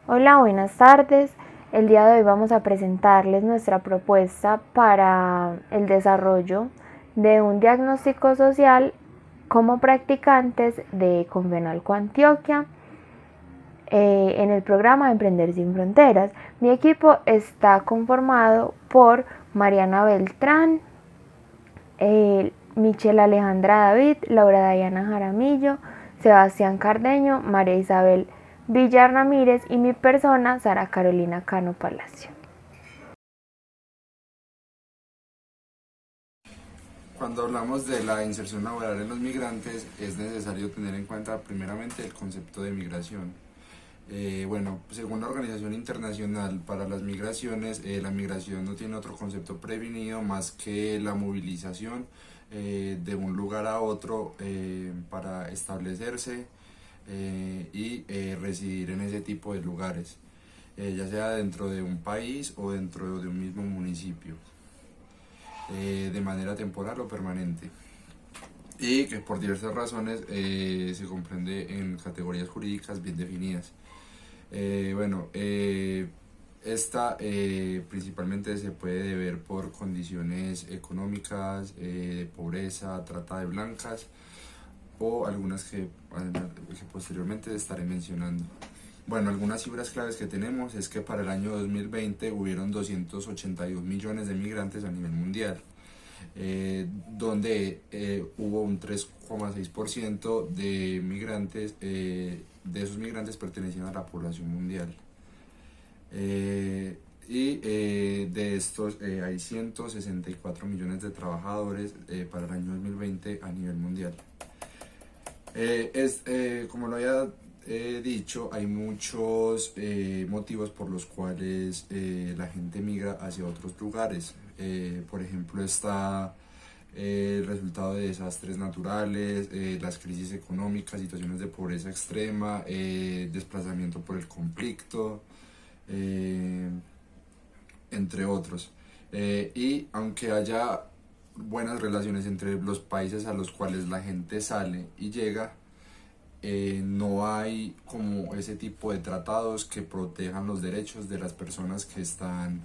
Hola, buenas tardes. El día de hoy vamos a presentarles nuestra propuesta para el desarrollo de un diagnóstico social como practicantes de Confenalco Antioquia en el programa Emprender sin Fronteras. Mi equipo está conformado por Mariana Beltrán, Michelle Alejandra David, Laura Diana Jaramillo, Sebastián Cardeño, María Isabel Villar Ramírez y mi persona, Sara Carolina Cano Palacio. Cuando hablamos de la inserción laboral en los migrantes, es necesario tener en cuenta primeramente el concepto de migración. Según la Organización Internacional para las Migraciones, la migración no tiene otro concepto prevenido más que la movilización de un lugar a otro para establecerse y residir en ese tipo de lugares, ya sea dentro de un país o dentro de un mismo municipio, de manera temporal o permanente, y que por diversas razones se comprende en categorías jurídicas bien definidas. Eh, bueno, eh, Esta principalmente se puede deber por condiciones económicas, de pobreza, trata de blancas o algunas que posteriormente estaré mencionando. Bueno, algunas cifras claves que tenemos es que para el año 2020 hubieron 282 millones de migrantes a nivel mundial, donde hubo un 3,6% de migrantes, de esos migrantes pertenecían a la población mundial. De estos hay 164 millones de trabajadores para el año 2020 a nivel mundial. Como lo había dicho, hay muchos motivos por los cuales la gente migra hacia otros lugares. Por ejemplo, está el resultado de desastres naturales, las crisis económicas, situaciones de pobreza extrema, desplazamiento por el conflicto, eh, entre otros. Y aunque haya buenas relaciones entre los países a los cuales la gente sale y llega, no hay como ese tipo de tratados que protejan los derechos de las personas que están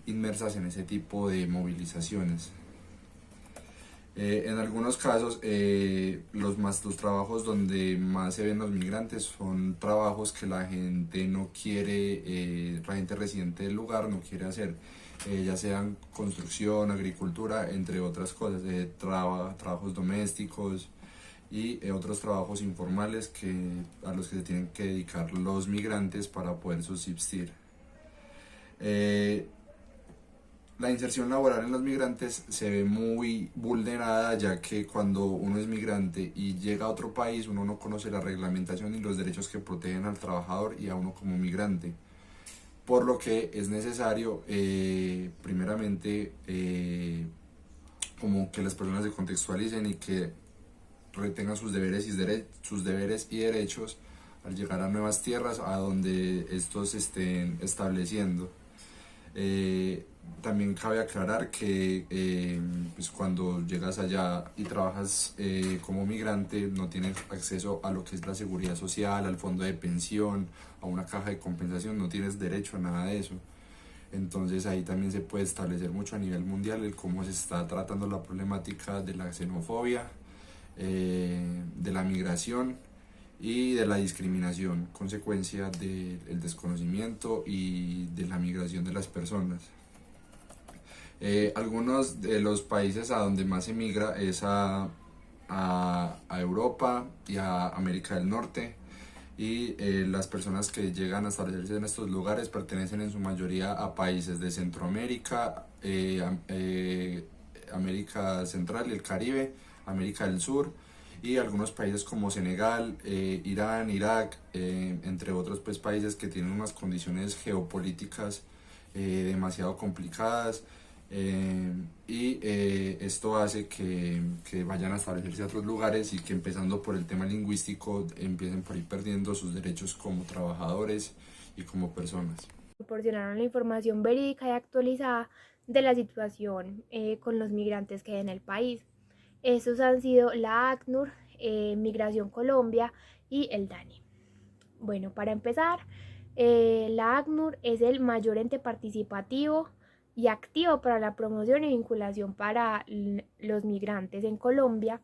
inmersas en ese tipo de movilizaciones. En algunos casos, los trabajos donde más se ven los migrantes son trabajos que la gente no quiere, la gente residente del lugar no quiere hacer, ya sean construcción, agricultura, entre otras cosas, trabajos domésticos y otros trabajos informales a los que se tienen que dedicar los migrantes para poder subsistir. Eh, la inserción laboral en los migrantes se ve muy vulnerada, ya que cuando uno es migrante y llega a otro país, uno no conoce la reglamentación y los derechos que protegen al trabajador y a uno como migrante. Por lo que es necesario, primeramente, como que las personas se contextualicen y que retengan sus deberes y derechos al llegar a nuevas tierras a donde estos se estén estableciendo. Eh, También cabe aclarar que pues cuando llegas allá y trabajas como migrante no tienes acceso a lo que es la seguridad social, al fondo de pensión, a una caja de compensación, no tienes derecho a nada de eso. Entonces ahí también se puede establecer mucho a nivel mundial el cómo se está tratando la problemática de la xenofobia, de la migración y de la discriminación, consecuencia del desconocimiento y de la migración de las personas. Algunos de los países a donde más se migra es a Europa y a América del Norte, y las personas que llegan a establecerse en estos lugares pertenecen en su mayoría a países de Centroamérica, América Central y el Caribe, América del Sur y algunos países como Senegal, Irán, Irak, entre otros pues, países que tienen unas condiciones geopolíticas demasiado complicadas, esto hace que vayan a establecerse a otros lugares y que, empezando por el tema lingüístico, empiecen por ir perdiendo sus derechos como trabajadores y como personas. Proporcionaron la información verídica y actualizada de la situación con los migrantes que hay en el país. Estos han sido la ACNUR, Migración Colombia y el DANI. Bueno, para empezar, La ACNUR es el mayor ente participativo y activo para la promoción y vinculación para los migrantes en Colombia.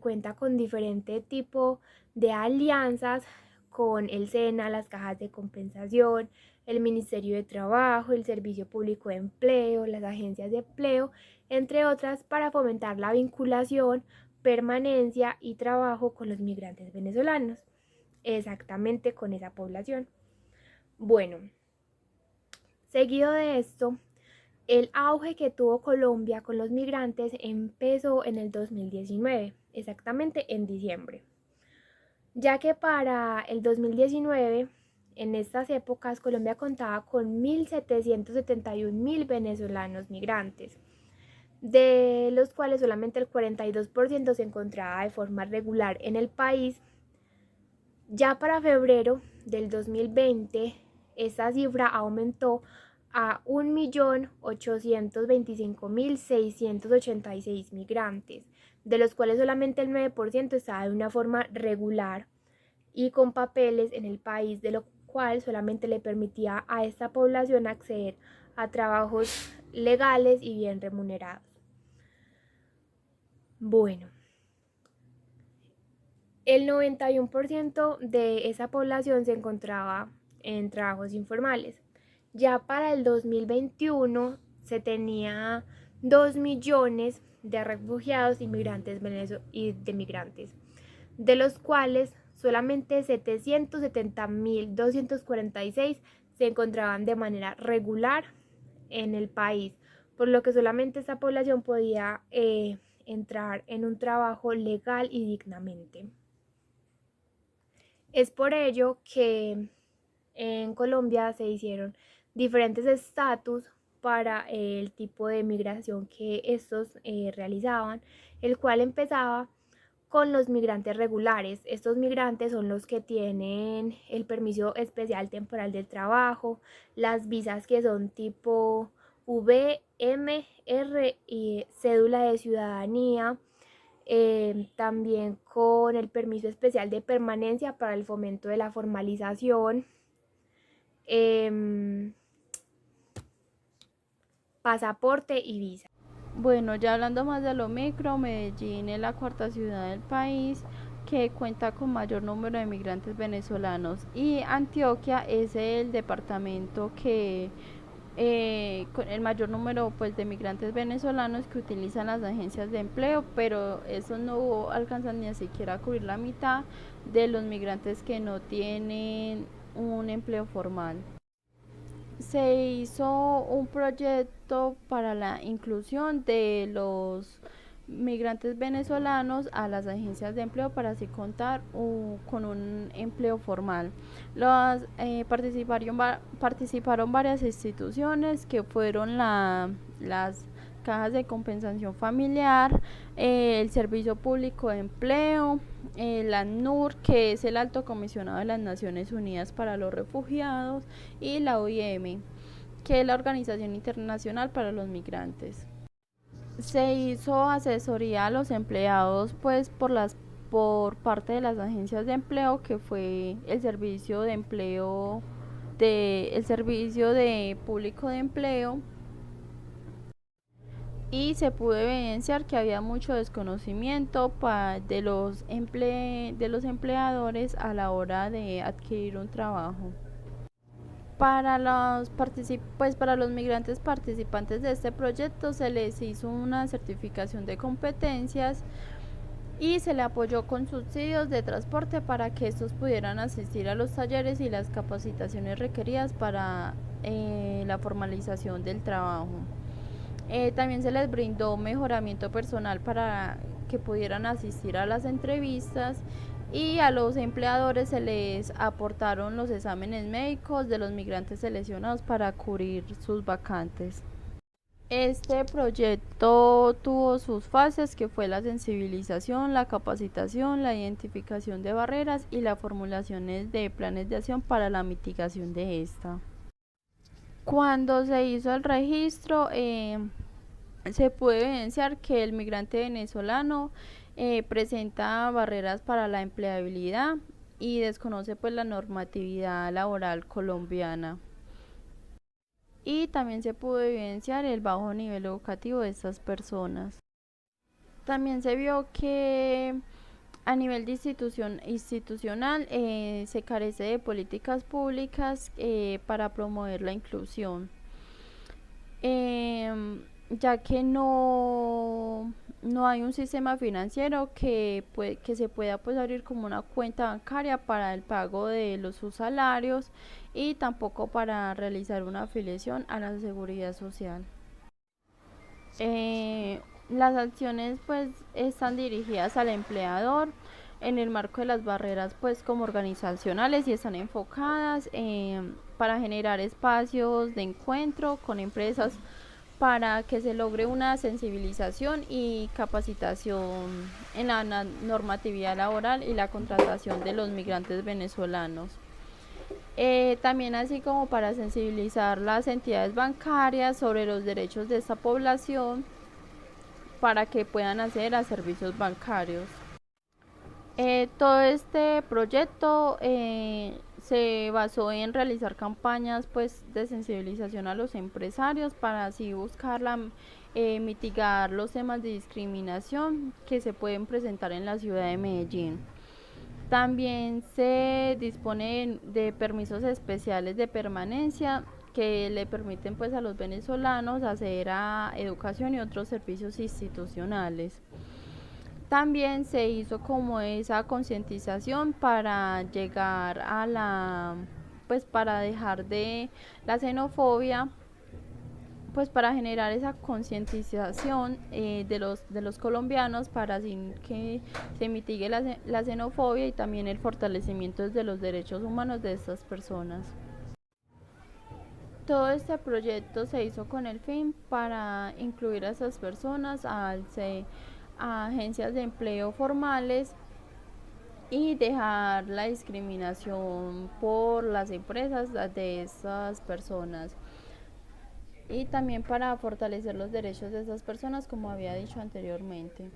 Cuenta con diferente tipo de alianzas con el SENA, las cajas de compensación, el Ministerio de Trabajo, el Servicio Público de Empleo, las agencias de empleo, entre otras, para fomentar la vinculación, permanencia y trabajo con los migrantes venezolanos, exactamente con esa población. Bueno, seguido de esto, el auge que tuvo Colombia con los migrantes empezó en el 2019, exactamente en diciembre, ya que para el 2019, en estas épocas, Colombia contaba con 1.771.000 venezolanos migrantes, de los cuales solamente el 42% se encontraba de forma regular en el país. Ya para febrero del 2020, esta cifra aumentó a 1.825.686 migrantes, de los cuales solamente el 9% estaba de una forma regular y con papeles en el país, de lo cual solamente le permitía a esta población acceder a trabajos legales y bien remunerados. Bueno, el 91% de esa población se encontraba en trabajos informales. Ya para el 2021 se tenía 2 millones de refugiados inmigrantes y de migrantes, de los cuales solamente 770.246 se encontraban de manera regular en el país, por lo que solamente esta población podía entrar en un trabajo legal y dignamente. Es por ello que en Colombia se hicieron diferentes estatus para el tipo de migración que estos realizaban, el cual empezaba con los migrantes regulares. Estos migrantes son los que tienen el permiso especial temporal del trabajo, las visas que son tipo V, M, R y cédula de ciudadanía, también con el permiso especial de permanencia para el fomento de la formalización, pasaporte y visa. Bueno, ya hablando más de lo micro, Medellín es la cuarta ciudad del país que cuenta con mayor número de migrantes venezolanos y Antioquia es el departamento que con el mayor número pues de migrantes venezolanos que utilizan las agencias de empleo, pero eso no alcanza ni siquiera a cubrir la mitad de los migrantes que no tienen un empleo formal. Se hizo un proyecto para la inclusión de los migrantes venezolanos a las agencias de empleo para así contar con un empleo formal. Participaron varias instituciones que fueron las cajas de compensación familiar, el Servicio Público de Empleo, la ACNUR, que es el Alto Comisionado de las Naciones Unidas para los Refugiados, y la OIM, que es la Organización Internacional para los Migrantes. Se hizo asesoría a los empleados pues por parte de las agencias de empleo, que fue el servicio de empleo el servicio de público de empleo, y se pudo evidenciar que había mucho desconocimiento de los empleadores a la hora de adquirir un trabajo. Para para los migrantes participantes de este proyecto se les hizo una certificación de competencias y se le apoyó con subsidios de transporte para que estos pudieran asistir a los talleres y las capacitaciones requeridas para la formalización del trabajo. También se les brindó mejoramiento personal para que pudieran asistir a las entrevistas, y a los empleadores se les aportaron los exámenes médicos de los migrantes seleccionados para cubrir sus vacantes. Este proyecto tuvo sus fases, que fue la sensibilización, la capacitación, la identificación de barreras y la formulación de planes de acción para la mitigación de esta. Cuando se hizo el registro, se puede evidenciar que el migrante venezolano presenta barreras para la empleabilidad y desconoce pues la normatividad laboral colombiana. Y también se pudo evidenciar el bajo nivel educativo de estas personas. También se vio que a nivel de institucional se carece de políticas públicas para promover la inclusión, ya que no hay un sistema financiero que se pueda pues abrir como una cuenta bancaria para el pago de sus salarios y tampoco para realizar una afiliación a la seguridad social. Las acciones pues están dirigidas al empleador en el marco de las barreras pues como organizacionales y están enfocadas para generar espacios de encuentro con empresas para que se logre una sensibilización y capacitación en la normatividad laboral y la contratación de los migrantes venezolanos. También así como para sensibilizar las entidades bancarias sobre los derechos de esta población para que puedan acceder a servicios bancarios. Todo este proyecto se basó en realizar campañas pues, de sensibilización a los empresarios para así buscar mitigar los temas de discriminación que se pueden presentar en la ciudad de Medellín. También se dispone de permisos especiales de permanencia que le permiten pues a los venezolanos acceder a educación y otros servicios institucionales. También se hizo como esa concientización para llegar a para dejar de la xenofobia, pues para generar esa concientización de los colombianos para así que se mitigue la xenofobia y también el fortalecimiento de los derechos humanos de estas personas. Todo este proyecto se hizo con el fin para incluir a esas personas a agencias de empleo formales y dejar la discriminación por las empresas de esas personas. Y también para fortalecer los derechos de esas personas, como había dicho anteriormente.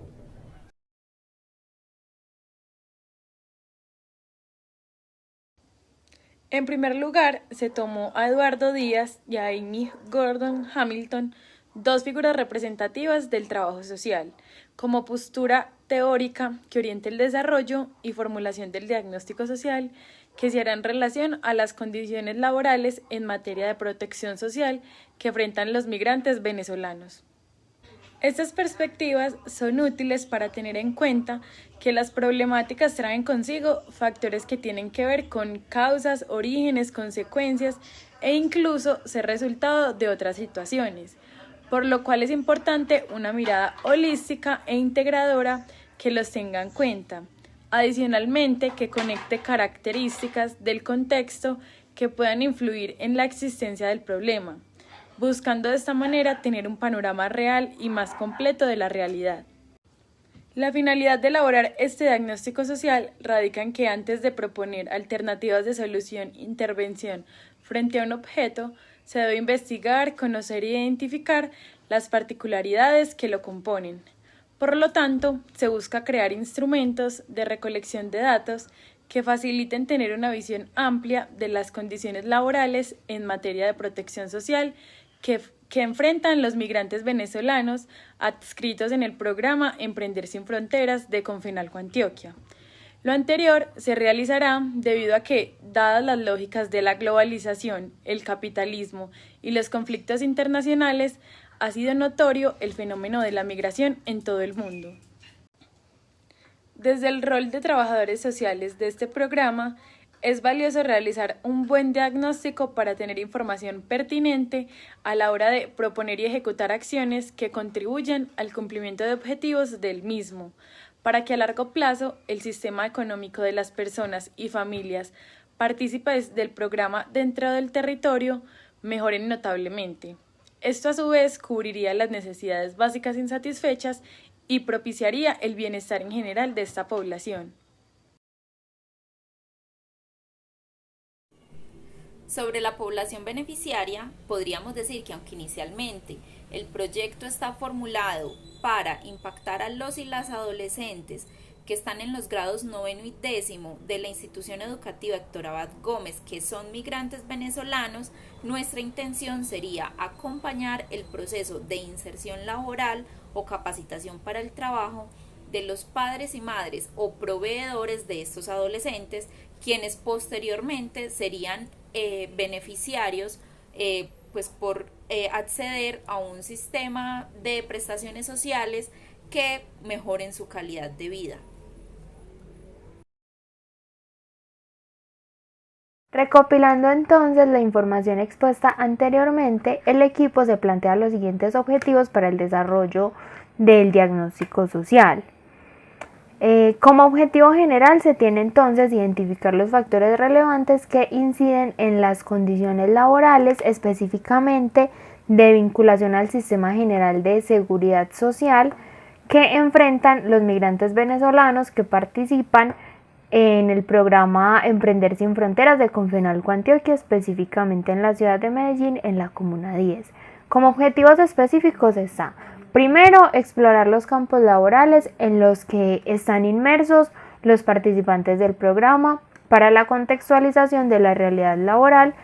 En primer lugar, se tomó a Eduardo Díaz y a Amy Gordon Hamilton, dos figuras representativas del trabajo social, como postura teórica que oriente el desarrollo y formulación del diagnóstico social que se hará en relación a las condiciones laborales en materia de protección social que enfrentan los migrantes venezolanos. Estas perspectivas son útiles para tener en cuenta que las problemáticas traen consigo factores que tienen que ver con causas, orígenes, consecuencias e incluso ser resultado de otras situaciones, por lo cual es importante una mirada holística e integradora que los tenga en cuenta. Adicionalmente, que conecte características del contexto que puedan influir en la existencia del problema, buscando de esta manera tener un panorama real y más completo de la realidad. La finalidad de elaborar este diagnóstico social radica en que antes de proponer alternativas de solución e intervención frente a un objeto, se debe investigar, conocer e identificar las particularidades que lo componen. Por lo tanto, se busca crear instrumentos de recolección de datos que faciliten tener una visión amplia de las condiciones laborales en materia de protección social que enfrentan los migrantes venezolanos adscritos en el programa Emprender sin Fronteras de Confenalco Antioquia. Lo anterior se realizará debido a que, dadas las lógicas de la globalización, el capitalismo y los conflictos internacionales, ha sido notorio el fenómeno de la migración en todo el mundo. Desde el rol de trabajadores sociales de este programa, es valioso realizar un buen diagnóstico para tener información pertinente a la hora de proponer y ejecutar acciones que contribuyan al cumplimiento de objetivos del mismo, para que a largo plazo el sistema económico de las personas y familias partícipes del programa dentro del territorio mejoren notablemente. Esto a su vez cubriría las necesidades básicas insatisfechas y propiciaría el bienestar en general de esta población. Sobre la población beneficiaria, podríamos decir que aunque inicialmente el proyecto está formulado para impactar a los y las adolescentes que están en los grados 9º y 10º de la institución educativa Héctor Abad Gómez, que son migrantes venezolanos, nuestra intención sería acompañar el proceso de inserción laboral o capacitación para el trabajo de los padres y madres o proveedores de estos adolescentes, quienes posteriormente serían beneficiarios pues por acceder a un sistema de prestaciones sociales que mejoren su calidad de vida. Recopilando entonces la información expuesta anteriormente, el equipo se plantea los siguientes objetivos para el desarrollo del diagnóstico social. Como objetivo general se tiene entonces identificar los factores relevantes que inciden en las condiciones laborales, específicamente de vinculación al sistema general de seguridad social que enfrentan los migrantes venezolanos que participan en el programa Emprender sin Fronteras de Confenalco Antioquia, específicamente en la ciudad de Medellín, en la Comuna 10. Como objetivos específicos está: primero, explorar los campos laborales en los que están inmersos los participantes del programa para la contextualización de la realidad laboral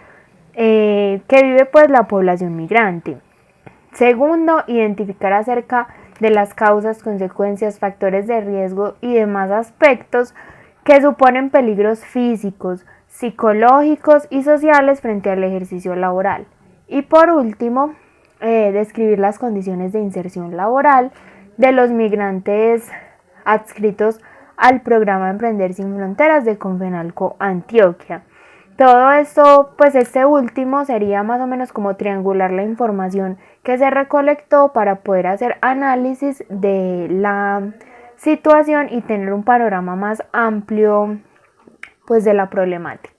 que vive pues la población migrante. Segundo, identificar acerca de las causas, consecuencias, factores de riesgo y demás aspectos que suponen peligros físicos, psicológicos y sociales frente al ejercicio laboral. Y por último, describir las condiciones de inserción laboral de los migrantes adscritos al programa Emprender sin Fronteras de Confenalco Antioquia. Todo esto, pues este último sería más o menos como triangular la información que se recolectó para poder hacer análisis de la situación y tener un panorama más amplio pues de la problemática.